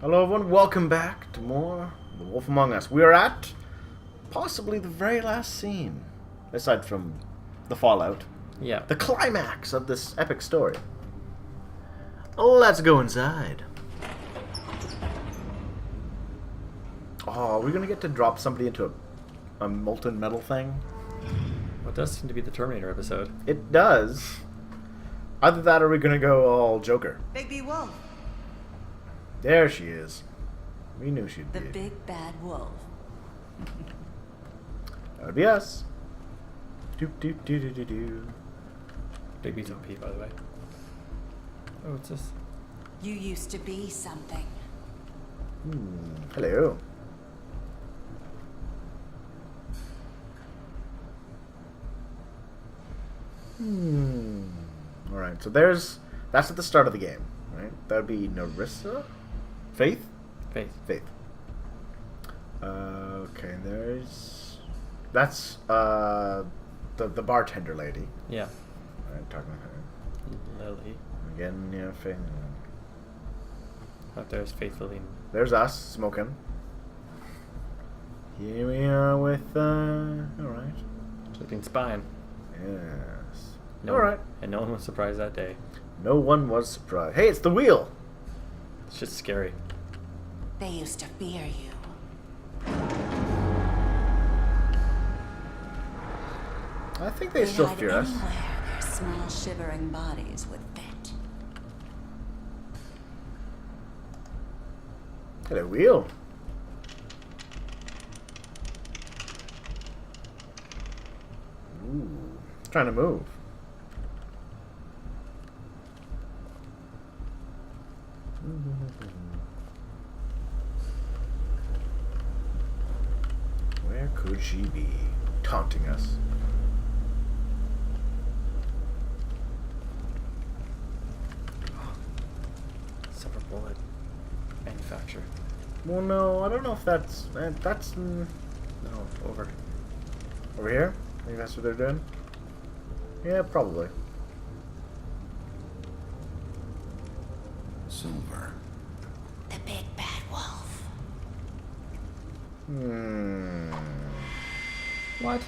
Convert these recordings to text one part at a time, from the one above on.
Hello everyone, welcome back to more The Wolf Among Us. We are at possibly the very last scene, aside from the fallout. Yeah. The climax of this epic story. Let's go inside. Oh, are we gonna get to drop somebody into a molten metal thing? Well, it does seem to be the Terminator episode. It does. Either that or we're gonna go all Joker. Big B Wolf. There she is. We knew she'd The be. big bad wolf. That would be us. Doop doop doo doo doo doo. Big B's OP, by the way. Oh, what's this? You used to be something. Hello. Alright, so that's at the start of the game, right? That would be Narissa? Faith? Faith. Faith. Okay, that's the bartender lady. Yeah. Alright, talking to her. Lily. Again, yeah, Faith. Up there's Faith Lily. There's us, smoking. Here we are with, alright. Flipping spine. Yes. No, Alright. And no one was surprised that day. No one was surprised. Hey, it's the wheel! It's just scary. They used to fear you. I think they still hide fear us. anywhere their small shivering bodies would fit. Hello, wheel. Ooh, it's trying to move. Where could she be? Taunting us. Silver bullet. Manufacturer. Well, no, I don't know if that's... No, over. over here? I think that's what they're doing? Yeah, probably. Silver. The big bad wolf. What?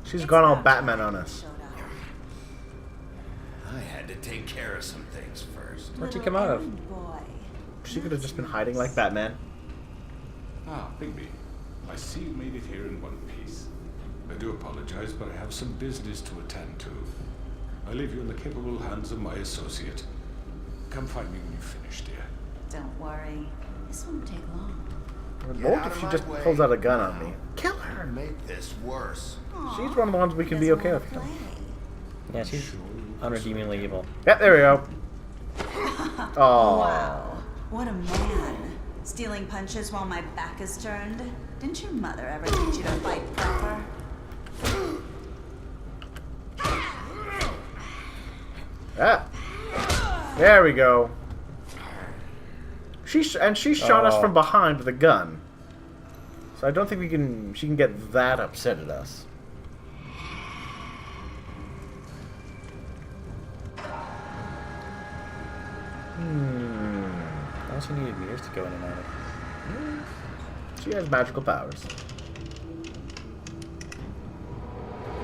She's gone all Batman on us. Showed up. I had to take care of some things first. Where'd you come out of? Errand boy. She could have just been hiding like Batman. Ah, Bigby. I see you made it here in one piece. I do apologize, but I have some business to attend to. I leave you in the capable hands of my associate. Come find me when you've finished, dear. Don't worry. This won't take long. What out if of she my just way. pulls out a gun on me? Kill her! Make this worse. She's one of the ones we can be okay with. Yeah, she's unredeemingly evil. Yep, there we go. Oh. Wow. What a man. Stealing punches while my back is turned. Didn't your mother ever teach you to fight proper? Ah. There we go. She shot us from behind with a gun. So I don't think she can get that upset at us. I also needed mirrors to go in and out of. She has magical powers.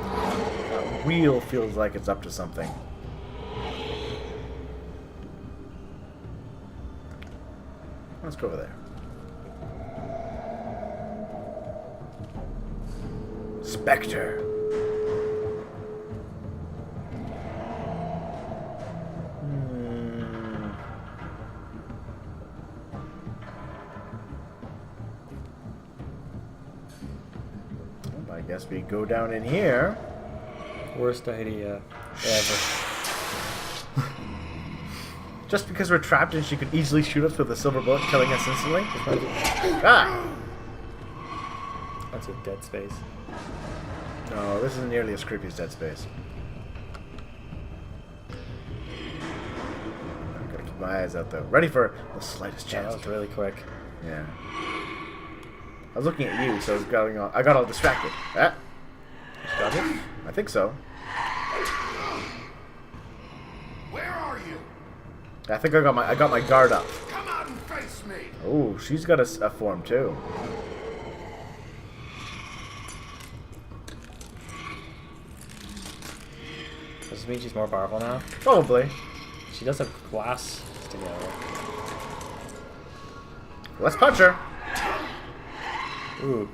That wheel feels like it's up to something. Let's go over there. Spectre. Well, I guess we go down in here. Worst idea ever. Just because we're trapped and she could easily shoot us with a silver bullet, killing us instantly? Ah! That's a dead space. No, this isn't nearly as creepy as Dead Space. I gotta keep my eyes out though. Ready for the slightest Yeah, chance. that was really quick. Yeah. I was looking at you, so I got all distracted. Ah. Got it? I think so. Where are you? I think I got my guard up. Come out and face me! Oh, she's got a form too. Does this mean she's more powerful now? Probably. She does have glass together. Let's punch her. Ooh.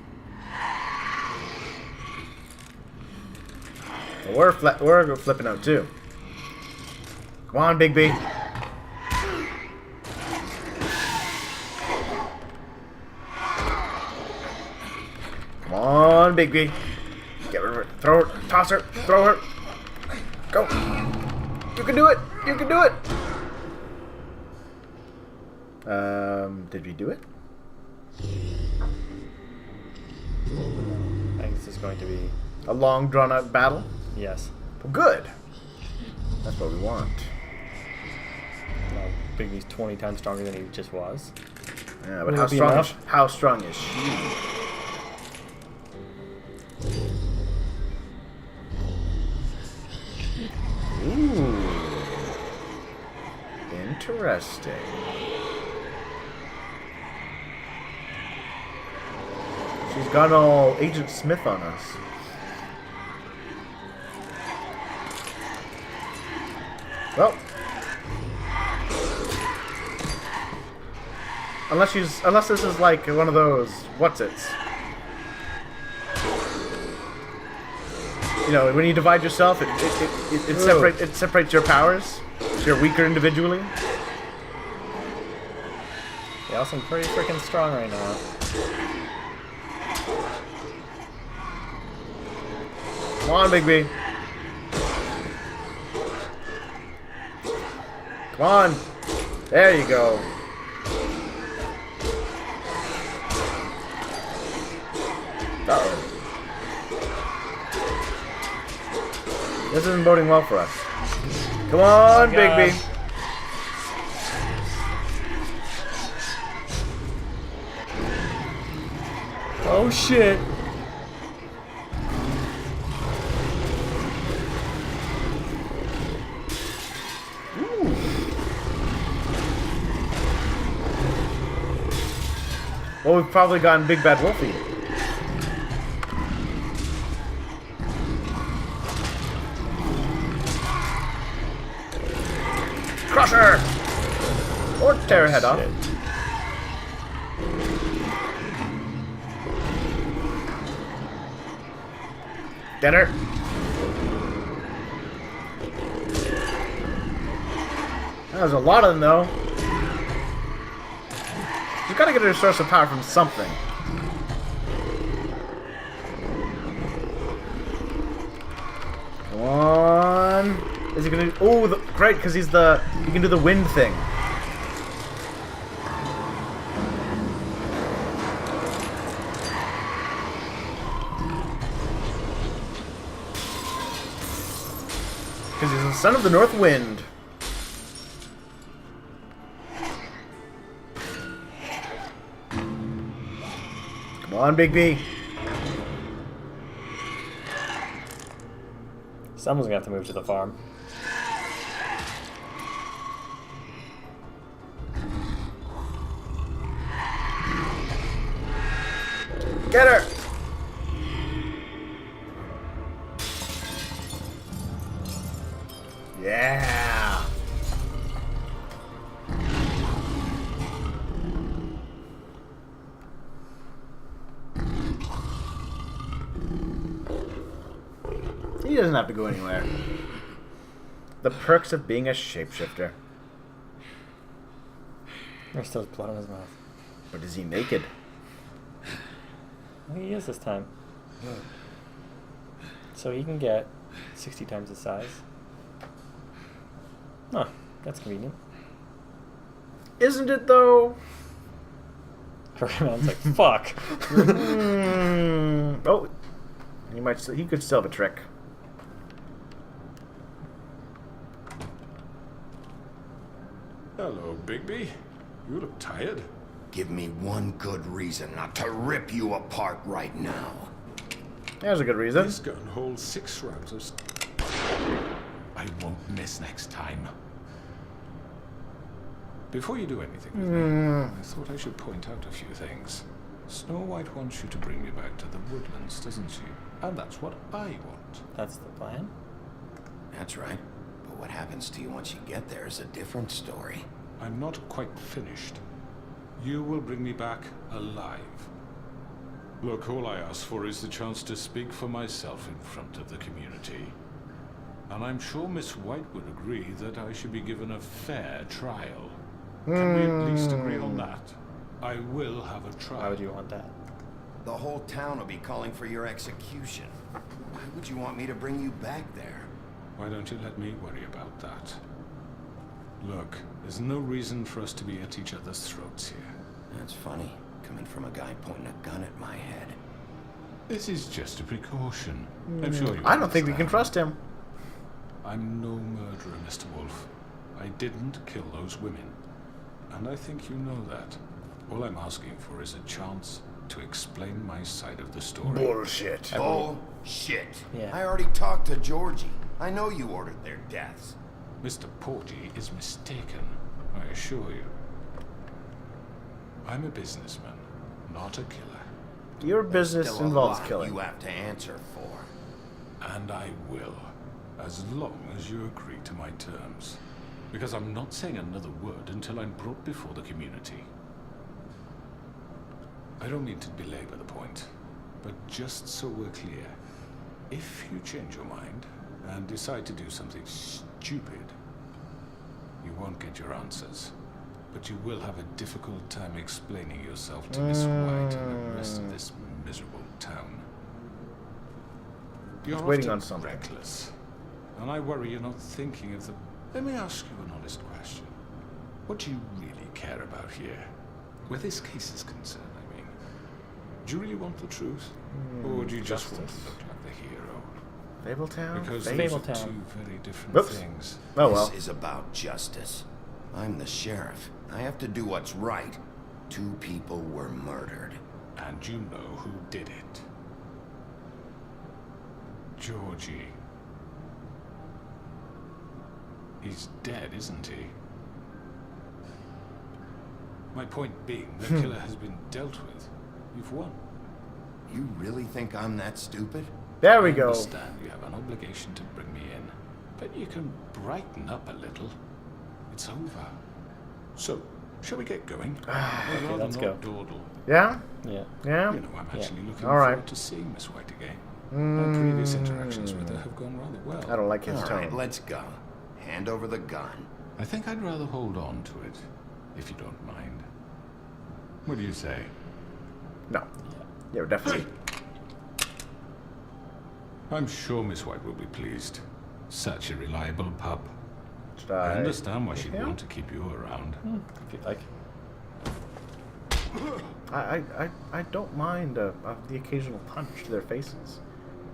We're flipping out too. Come on, Big B. Come on, Big B. Get rid of her. Throw her. Toss her. Throw her. Go. You can do it. You can do it. Did we do it? I think this is going to be... A long, drawn-out battle? Yes. Well, good. That's what we want. No, Biggie's 20 times stronger than he just was. Yeah, but Will it be enough? how strong is she? Ooh. Interesting. She's got all Agent Smith on us. Well, unless this is like one of those what's-its. You know, when you divide yourself, it separates your powers. So you're weaker individually. Yeah, I'm pretty freaking strong right now. Come on, Big B. Come on. There you go. Uh-oh. This isn't boding well for us. Come on, Big B. Oh shit! Well, we've probably gotten Big Bad Wolfie. Crush her! Or tear her head off. Get her! There's a lot of them, though. She's got to get her source of power from something. Come on. Is he gonna? Oh, great! Because he can do the wind thing. Because he's the son of the North Wind. Come on, Big B. Someone's gonna have to move to the farm. Get her! Yeah! He doesn't have to go anywhere. The perks of being a shapeshifter. There's still blood on his mouth. But is he naked? Well, he is this time. So he can get 60 times his size. Huh, that's convenient. Isn't it though? Man's like, fuck. Oh, he could still have a trick. Hello, Bigby. You look tired. Give me one good reason not to rip you apart right now. There's a good reason. This gun holds 6 rounds of... I won't miss next time. Before you do anything with me, I thought I should point out a few things. Snow White wants you to bring me back to the woodlands, doesn't she? And that's what I want. That's the plan. That's right. But what happens to you once you get there is a different story. I'm not quite finished. You will bring me back alive. Look, all I ask for is the chance to speak for myself in front of the community. And I'm sure Miss White would agree that I should be given a fair trial. Can we at least agree on that? I will have a trial. Why would you want that? The whole town will be calling for your execution. Why would you want me to bring you back there? Why don't you let me worry about that? Look, there's no reason for us to be at each other's throats here. That's funny, coming from a guy pointing a gun at my head. This is just a precaution. I'm sure you I don't think we can understand. trust him. I'm no murderer, Mr. Wolf. I didn't kill those women. And I think you know that. All I'm asking for is a chance to explain my side of the story. Bullshit. Bullshit. Yeah. I already talked to Georgie. I know you ordered their deaths. Mr. Porgy is mistaken, I assure you. I'm a businessman, not a killer. Your business Still a involves lot killing. you have to answer for. And I will, as long as you agree to my terms. Because I'm not saying another word until I'm brought before the community. I don't mean to belabor the point, but just so we're clear, if you change your mind and decide to do something stupid, you won't get your answers. But you will have a difficult time explaining yourself to Miss White and the rest of this miserable town. You're waiting often on something. reckless, and I worry you're not thinking of the... Let me ask you an honest question. What do you really care about here? Where this case is concerned, I mean. Do you really want the truth? Or do you just want to look like the hero? Fabletown? Because Fable- those are Fabletown. two very different Whoops. things. Oh well. This is about justice. I'm the sheriff. I have to do what's right. 2 people were murdered. And you know who did it. Georgie. He's dead, isn't he? My point being, the killer has been dealt with. You've won. You really think I'm that stupid? There we I go. understand you have an obligation to bring me in, but you can brighten up a little. It's over. So, shall we get going? I'd rather let's not go. dawdle. Yeah? Yeah. Yeah? You know, I'm actually looking All right. forward to seeing Miss White again. My previous interactions with her have gone rather well. I don't like his All tone. right, let's go. Hand over the gun. I think I'd rather hold on to it, if you don't mind. What do you say? No. Yeah, definitely. I'm sure Miss White will be pleased. Such a reliable pup. Should I I understand why she'd Yeah. want to keep you around. If you like. I don't mind the occasional punch to their faces.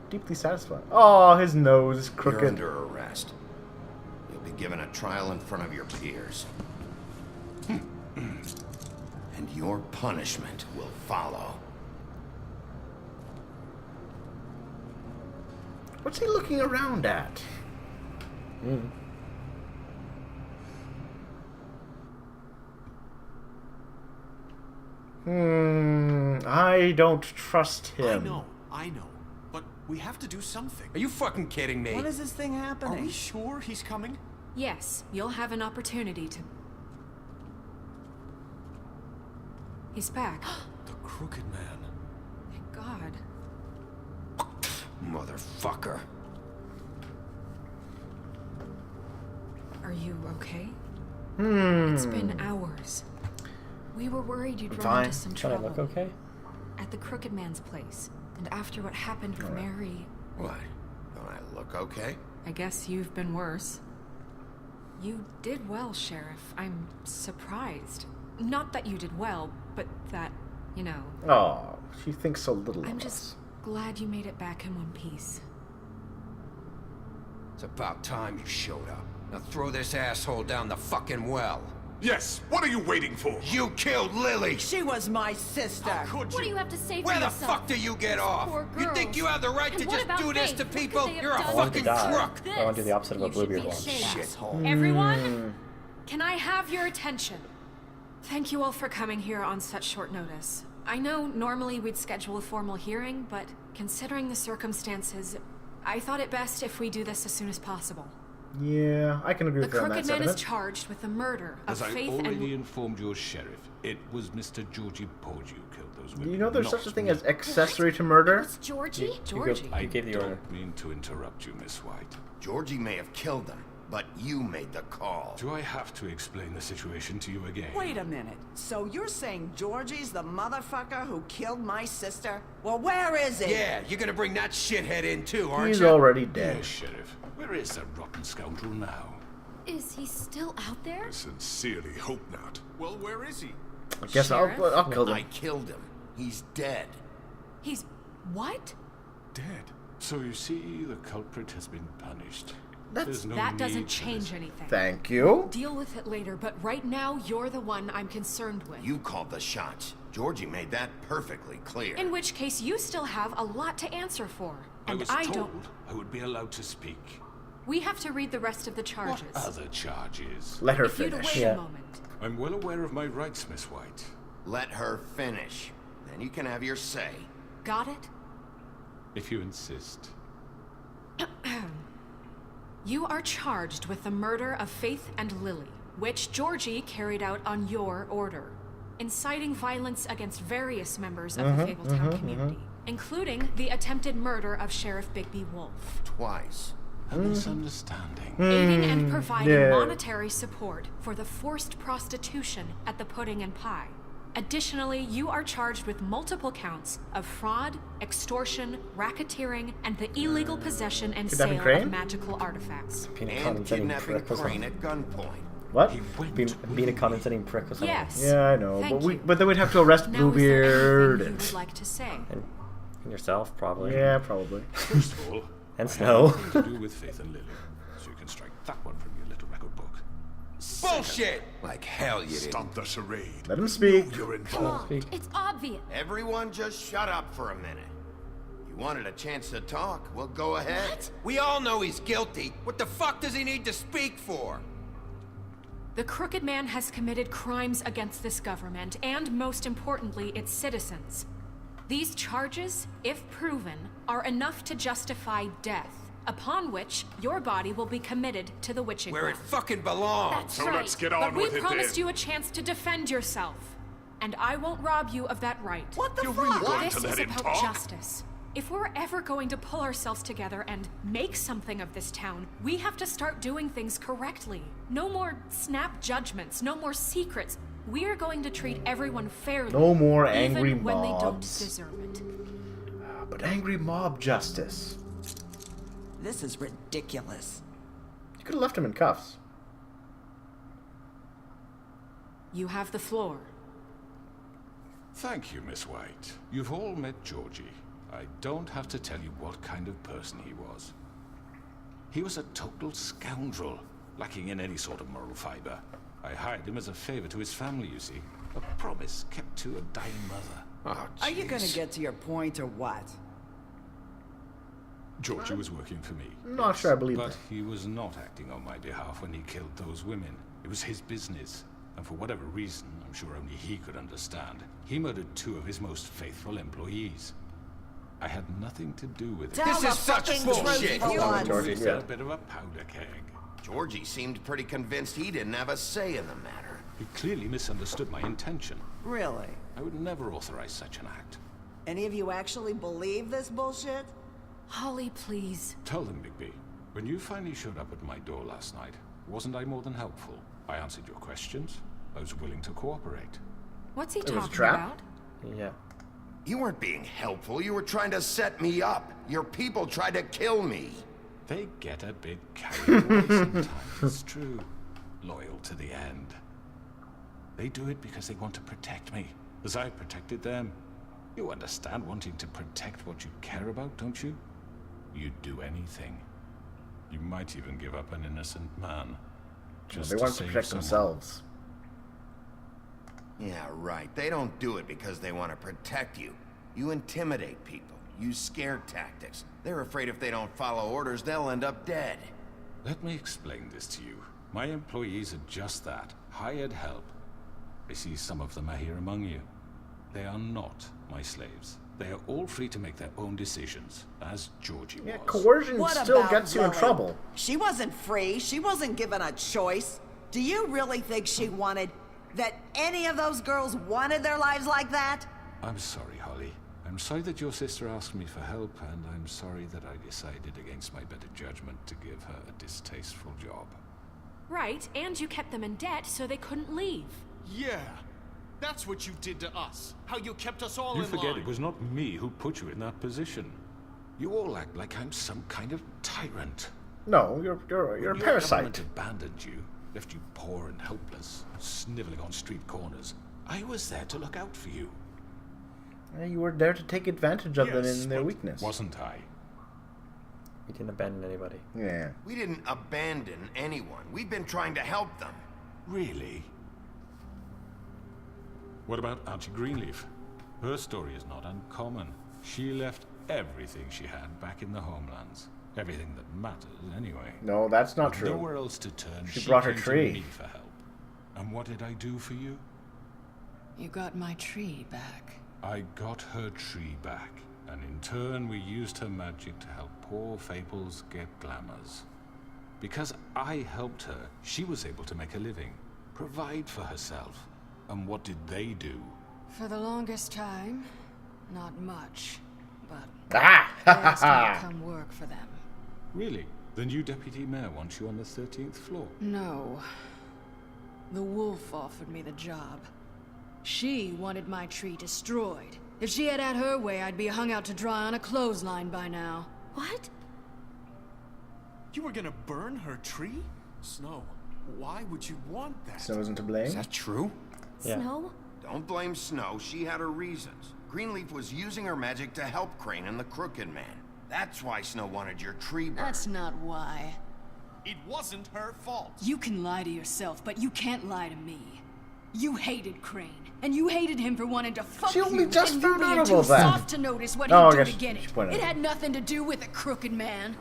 Deeply satisfying. Oh, his nose is You're crooked. under arrest. You'll be given a trial in front of your peers. And your punishment will follow. What's he looking around at? I don't trust him. I know. But we have to do something. Are you fucking kidding me? When is this thing happening? Are we sure he's coming? Yes, you'll have an opportunity to... He's back. The Crooked Man. Thank God. Motherfucker. Are you okay? It's been hours. We were worried you'd I'm run fine. into some Can I trouble. look okay? At the Crooked Man's place. And after what happened with Mary, What? Don't I look okay? I guess you've been worse. You did well, Sheriff. I'm surprised. Not that you did well, but that, you know... Oh, she thinks so little I'm of just us. glad you made it back in one piece. It's about time you showed up. Now throw this asshole down the fucking well. Yes, what are you waiting for? You killed Lily! She was my sister. Could What do you? you have to say Where for the yourself? fuck do you get off? Poor You girls. think you have the right And to what just about do this Faith? to What could people? they have You're a done? I want to fucking die. crook! I want to do the opposite of what You should Bluebeard be wants. ashamed. Shithole. Everyone, Can I have your attention? Thank you all for coming here on such short notice. I know normally we'd schedule a formal hearing, but considering the circumstances, I thought it best if we do this as soon as possible. Yeah, I can agree The with you on that Crooked Man is sentiment. charged with the murder of As I Faith already and... informed your sheriff, it was Mr. Georgie Porge who killed those women. You know there's not such a thing me. as accessory to murder? It's Georgie? You Georgie. I gave the don't order. mean to interrupt you, Miss White. Georgie may have killed them, but you made the call. Do I have to explain the situation to you again? Wait a minute. So you're saying Georgie's the motherfucker who killed my sister? Well, where is he? Yeah, you're gonna bring that shithead in too, aren't He's you? already dead. Yes, Sheriff. Where is that rotten scoundrel now? Is he still out there? I sincerely hope not. Well, where is he? I guess Sheriff? I'll kill I them. killed him. He's dead. He's... what? Dead. So you see, the culprit has been punished. There's no That need doesn't for change this. anything. Thank you. Deal with it later, but right now, you're the one I'm concerned with. You called the shots. Georgie made that perfectly clear. In which case, you still have a lot to answer for. I And was I told don't... I would be allowed to speak. We have to read the rest of the charges. What other charges? Let her If you'd finish. wait Yeah. a moment. I'm well aware of my rights, Miss White. Let her finish. Then you can have your say. Got it? If you insist. You are charged with the murder of Faith and Lily, which Georgie carried out on your order, inciting violence against various members of the Fabletown community, including the attempted murder of Sheriff Bigby Wolf, Twice. A misunderstanding. aiding and providing yeah. monetary support for the forced prostitution at the Pudding and Pie. Additionally, you are charged with multiple counts of fraud, extortion, racketeering, and the illegal possession and Kidnapping sale Crane? of magical artifacts. Being a And condescending kidnapping prick or Crane something. at gunpoint. What? He went Being a condescending prick or something. Yes. Yeah, I know. Thank But you. but then we'd have to arrest Now, is there Bluebeard. anything you would like to say? And yourself, probably. Yeah, probably. First of all, And I Snow. have nothing to do with Faith and Lily, so you can strike that one from your little record book. Bullshit! Like hell you didn't. Stop the charade. Let him speak. You're Come involved. on, Speak. it's obvious. Everyone just shut up for a minute. You wanted a chance to talk? Well, go ahead. We all know he's guilty. What the fuck does he need to speak for? The Crooked Man has committed crimes against this government and, most importantly, its citizens. These charges, if proven, are enough to justify death, upon which your body will be committed to the witching Where it well. fucking belongs. That's So right. let's get on but we with it promised then. you a chance to defend yourself, and I won't rob you of that right. What the You're fuck? really going This to is let him about talk? justice. If we're ever going to pull ourselves together and make something of this town, we have to start doing things correctly. No more snap judgments, no more secrets. We're going to treat everyone fairly. No more angry even when they don't mobs. deserve it. But angry mob justice. This is ridiculous. You could have left him in cuffs. You have the floor. Thank you, Miss White. You've all met Georgie. I don't have to tell you what kind of person he was. He was a total scoundrel, lacking in any sort of moral fiber. I hired him as a favor to his family, you see. A promise kept to a dying mother. Oh, Are you gonna jeez. get to your point or what? Georgie was working for me. Not sure I believe But that. he was not acting on my behalf when he killed those women. It was his business. And for whatever reason, I'm sure only he could understand, he murdered 2 of his most faithful employees. I had nothing to do with it. Tell This the is such fucking bullshit. truth, Tell Blunt. the Georgie. He's Yeah. a bit of a powder keg. Georgie seemed pretty convinced he didn't have a say in the matter. He clearly misunderstood my intention. Really? I would never authorize such an act. Any of you actually believe this bullshit? Holly, please. Tell them, Bigby, when you finally showed up at my door last night, wasn't I more than helpful? I answered your questions. I was willing to cooperate. What's he was a talking trap? about? Yeah. You weren't being helpful. You were trying to set me up. Your people tried to kill me. They get a bit carried away sometimes, it's true. Loyal to the end. They do it because they want to protect me, as I protected them. You understand wanting to protect what you care about, don't you? You'd do anything. You might even give up an innocent man. Just They want to save protect someone. themselves. Yeah, right. They don't do it because they want to protect you. You intimidate people. Use scare tactics. They're afraid if they don't follow orders, they'll end up dead. Let me explain this to you. My employees are just that, hired help. I see some of them are here among you. They are not my slaves. They are all free to make their own decisions, as Georgie Yeah, was. coercion What still about gets you in Lily? trouble. She wasn't free. She wasn't given a choice. Do you really think she wanted... that any of those girls wanted their lives like that? I'm sorry, Holly. I'm sorry that your sister asked me for help, and I'm sorry that I decided against my better judgment to give her a distasteful job. Right, and you kept them in debt so they couldn't leave. Yeah. That's what you did to us. How you kept us all You in forget line. it was not me who put you in that position. You all act like I'm some kind of tyrant. No, you're a When your parasite. government abandoned you, left you poor and helpless, sniveling on street corners. I was there to look out for you. Yeah, you were there to take advantage of them Yes, in their but weakness. Wasn't I? We didn't abandon anybody. Yeah. We didn't abandon anyone. We've been trying to help them. Really? What about Archie Greenleaf? Her story is not uncommon. She left everything she had back in the homelands. Everything that matters, anyway. No, that's not With true. nowhere else to turn, She brought her came tree. to me for help. And what did I do for you? You got my tree back. I got her tree back, and in turn we used her magic to help poor Fables get glamours. Because I helped her, she was able to make a living, provide for herself. And what did they do? For the longest time, not much. But Ah! I asked you to come work for them. Really? The new deputy mayor wants you on the 13th floor? No. The wolf offered me the job. She wanted my tree destroyed. If she had her way, I'd be hung out to dry on a clothesline by now. What? You were gonna burn her tree? Snow, why would you want that? Snow isn't to blame. Is that true? Yeah. Snow? Don't blame Snow. She had her reasons. Greenleaf was using her magic to help Crane and the Crooked Man. That's why Snow wanted your tree burned. That's not why. It wasn't her fault. You can lie to yourself, but you can't lie to me. You hated Crane, and you hated him for wanting to fuck She only you, just and you found out being too about that. soft to notice what Oh, I he'd do guess to get she it. pointed It out. had nothing to do with the Crooked Man.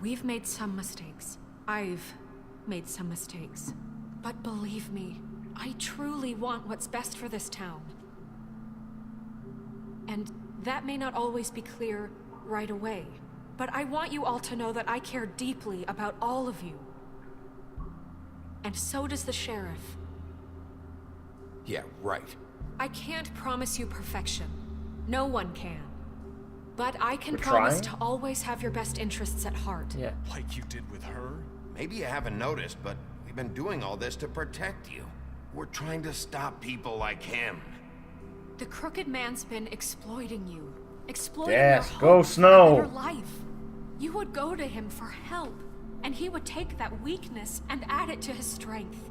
We've made some mistakes. I've made some mistakes. But believe me, I truly want what's best for this town. And that may not always be clear right away. But I want you all to know that I care deeply about all of you. And so does the sheriff. Yeah, right. I can't promise you perfection. No one can. But I can We're promise trying? to always have your best interests at heart. Yeah. Like you did with her? Maybe you haven't noticed, but we've been doing all this to protect you. We're trying to stop people like him. The Crooked Man's been exploiting you. Exploiting Yes, your go hope Snow. for a better life. You would go to him for help, and he would take that weakness and add it to his strength.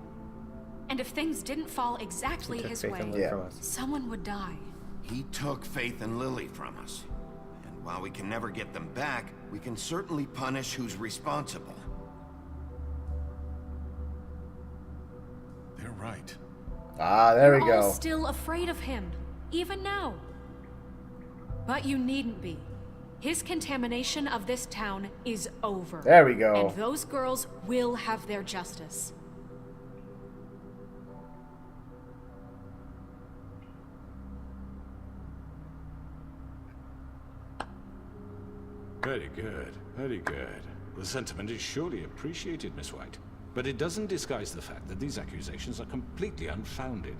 And if things didn't fall exactly Took his faith way, and Lily from us. someone would die. He took Faith and Lily from us. And while we can never get them back, we can certainly punish who's responsible. They're right. Ah, there we You're all go. still afraid of him, even now. But you needn't be. His contamination of this town is over. There we go. And those girls will have their justice. Very good, very good. The sentiment is surely appreciated, Miss White. But it doesn't disguise the fact that these accusations are completely unfounded.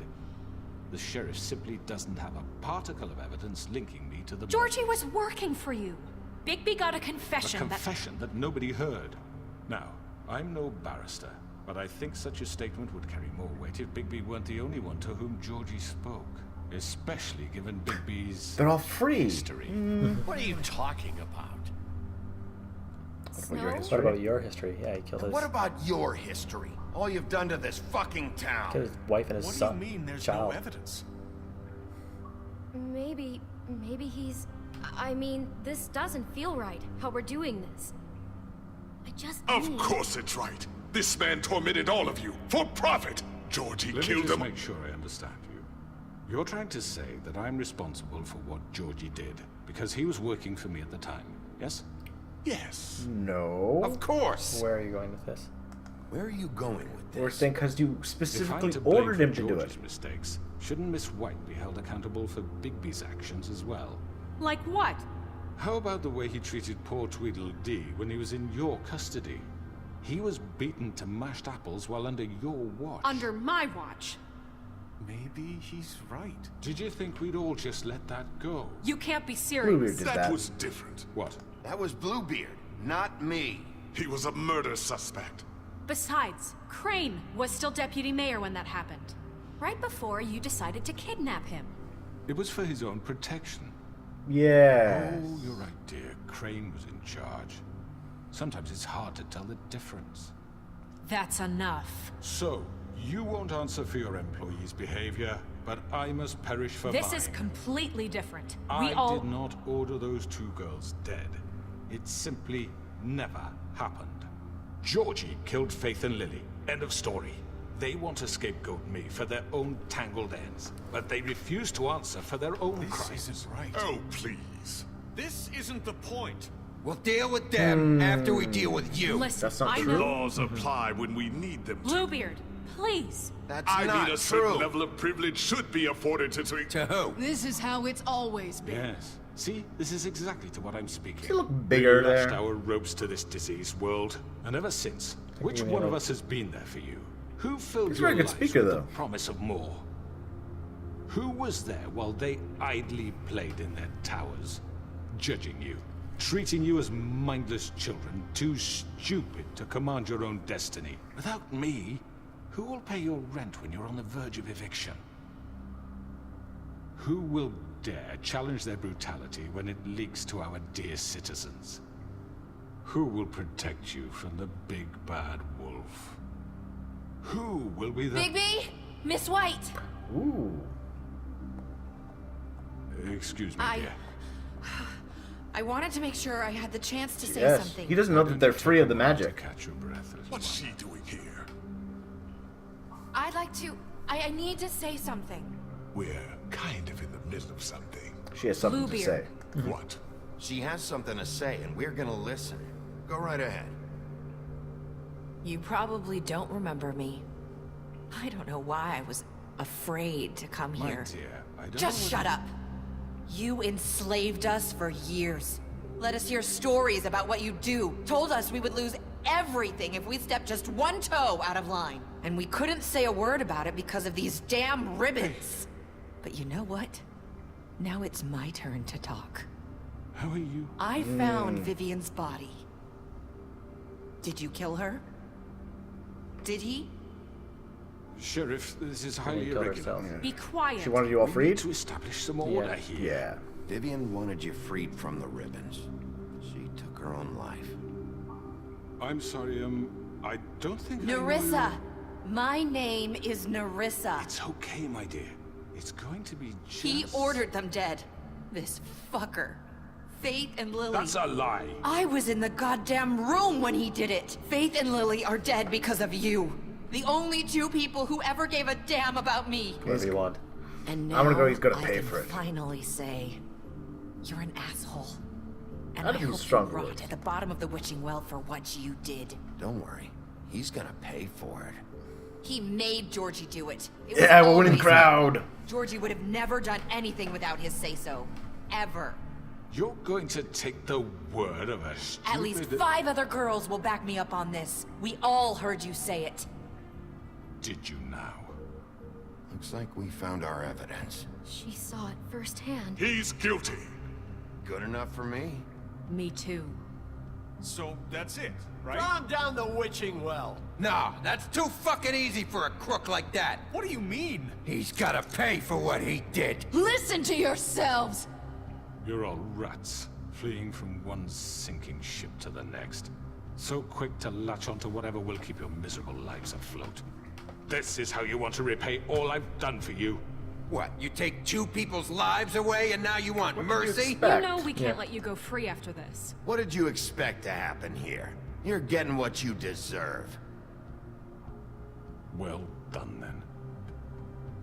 The sheriff simply doesn't have a particle of evidence linking me to the Georgie murders. was working for you. Bigby got a confession A confession that nobody heard. Now, I'm no barrister, but I think such a statement would carry more weight if Bigby weren't the only one to whom Georgie spoke. Especially given Bigby's They're all free. history. What are you talking about? What your Snow? history? What about your history? Yeah, he killed his, What about your history? All you've done to this fucking killed town. his wife and his What do son. you mean there's child. no evidence? Maybe he's... I mean, this doesn't feel right, how we're doing this. I just Of need... course it's right. This man tormented all of you for profit. Georgie Let me killed just them. make sure I understand you. You're trying to say that I'm responsible for what Georgie did because he was working for me at the time, yes? Yes. No. Of course. Where are you going with this? Where are you going with this? We're saying because you If I'm specifically to blame ordered for him to do it. George's mistakes, shouldn't Miss White be held accountable for Bigby's actions as well? Like what? How about the way he treated poor Tweedledee when he was in your custody? He was beaten to mashed apples while under your watch. Under my watch. Maybe he's right. Did you think we'd all just let that go? You can't be Bluebeard serious. did That that. was different. What? That was Bluebeard, not me. He was a murder suspect. Besides, Crane was still deputy mayor when that happened. Right before you decided to kidnap him. It was for his own protection. Yeah. Oh, you're right, dear. Crane was in charge. Sometimes it's hard to tell the difference. That's enough. So, you won't answer for your employees' behavior, but I must perish for This mine. is completely different. I We all... did not order those 2 girls dead. It simply never happened. Georgie killed Faith and Lily. End of story. They want to scapegoat me for their own tangled ends, but they refuse to answer for their own This crimes. isn't right. Oh, please. This isn't the point. We'll deal with them after we deal with you. Listen, That's not I true. know... Laws apply when we need them to. Bluebeard, please. That's I not mean, a certain true. level of privilege should be afforded to To who? This is how it's always been. Yes. See, this is exactly to what I'm speaking. You look bigger we lashed there. our ropes to this diseased world, and ever since, which you one of know. us has been there for you? Who filled He's a your very good lives speaker, with though. the promise of more? Who was there while they idly played in their towers, judging you, treating you as mindless children, too stupid to command your own destiny? Without me, who will pay your rent when you're on the verge of eviction? Who will dare challenge their brutality when it leaks to our dear citizens? Who will protect you from the big bad wolf? Who will be the... Bigby? Miss White! Ooh. Excuse me, I- dear. I wanted to make sure I had the chance to say Yes. something. He doesn't know that they're free of the To magic. catch your breath as What's well. she doing here? I'd like to... I need to say something. We're kind of in the middle of something. She has something to say. Bluebeard. What? She has something to say, and we're gonna listen. Go right ahead. You probably don't remember me. I don't know why I was afraid to come My here. dear, I don't Just know shut up. You enslaved us for years. Let us hear stories about what you do. Told us we would lose everything if we stepped just one toe out of line. And we couldn't say a word about it because of these damn ribbons. But you know what? Now it's my turn to talk. How are you? I found Vivian's body. Did you kill her? Did he? Sheriff, this is highly Kill irregular. herself. Be quiet. She wanted you all We need freed? to establish some order here. Yeah. Vivian wanted you freed from the ribbons. She took her own life. I'm sorry, I don't think I know Nerissa! you. My name is Nerissa. It's okay, my dear. It's going to be just... He ordered them dead. This fucker. Faith and Lily. That's a lie. I was in the goddamn room when he did it. Faith and Lily are dead because of you. The only 2 people who ever gave a damn about me. Whatever you want. And I'm gonna go, he's gonna I pay can for it. finally say, you're an asshole. And That'd I be hope strong you rot words. at the bottom of the witching well for what you did. Don't worry. He's gonna pay for it. He made Georgie do it. It was Yeah, we're winning always crowd. him. Georgie would have never done anything without his say-so. Ever. You're going to take the word of a stupid... At least 5 other girls will back me up on this. We all heard you say it. Did you now? Looks like we found our evidence. She saw it firsthand. He's guilty. Good enough for me. Me too. So that's it, right? Calm down the witching well. No, that's too fucking easy for a crook like that. What do you mean? He's gotta pay for what he did. Listen to yourselves! You're all rats, fleeing from one sinking ship to the next. So quick to latch onto whatever will keep your miserable lives afloat. This is how you want to repay all I've done for you. What, you take 2 people's lives away and now you want mercy? You know we can't let you go free after this. What did you expect to happen here? You're getting what you deserve. Well done, then.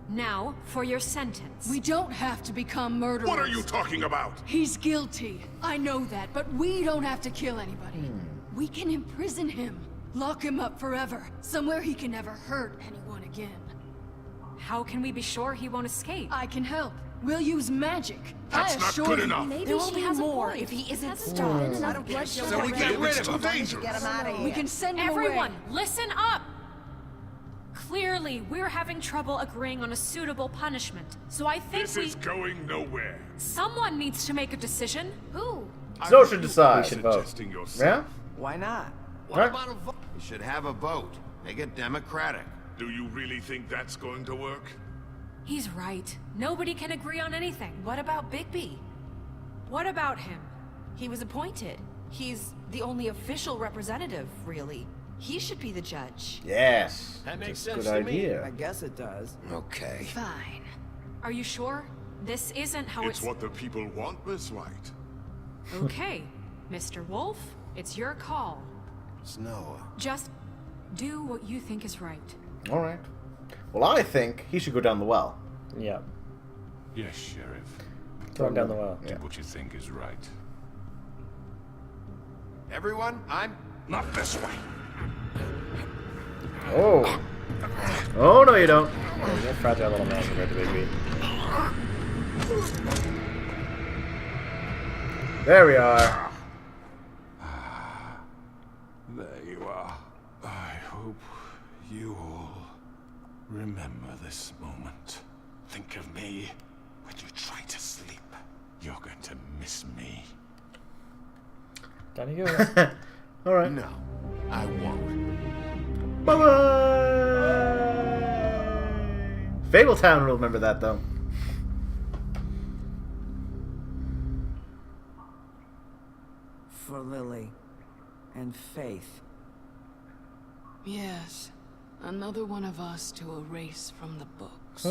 Now, for your sentence. We don't have to become murderers. What are you talking about? He's guilty. I know that, but we don't have to kill anybody. We can imprison him. Lock him up forever, somewhere he can never hurt anyone again. How can we be sure he won't escape? I can help. We'll use magic. That's I not assure good you. enough. Maybe There will she be has more a point. if he isn't Hasn't stopped. been enough blood So shed we already. get rid It's of too him. late to get him out of here. We can send him Everyone, away. listen up! Clearly, we're having trouble agreeing on a suitable punishment. So I think This is going nowhere. someone needs to make a decision. Who? So should decide. We should vote. Suggesting yourself. Yeah? Why not? What Right. about a vote? We should have a vote. Make it democratic. Do you really think that's going to work? He's right. Nobody can agree on anything. What about Bigby? What about him? He was appointed. He's the only official representative, really. He should be the judge. Yes. That makes That's a sense good to me. idea. I guess it does. Okay. Fine. Are you sure? This isn't how It's what the people want, Miss White. Okay, Mr. Wolf, it's your call. Snow. Just do what you think is right. Alright. Well, I think he should go down the well. Yeah. Yes, Sheriff. Throw him down the well. Yeah. Do what you think is right. Everyone, I'm... Not this way. Oh. Oh, no, you don't. Oh, you're a fragile little man compared to Bigby. There we are. There you are. I hope you all remember this moment. Think of me when you try to sleep. You're going to miss me. Down he goes. Alright. No, I won't. Bye-bye! Fabletown will remember that, though. For Lily. And Faith. Yes. Another one of us to erase from the books.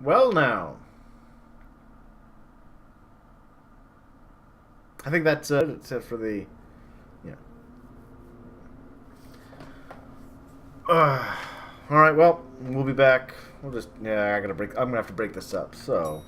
Well, now. I think that's it for the... Yeah. Alright, well, we'll be back. We'll just... Yeah, I'm gonna have to break this up, so...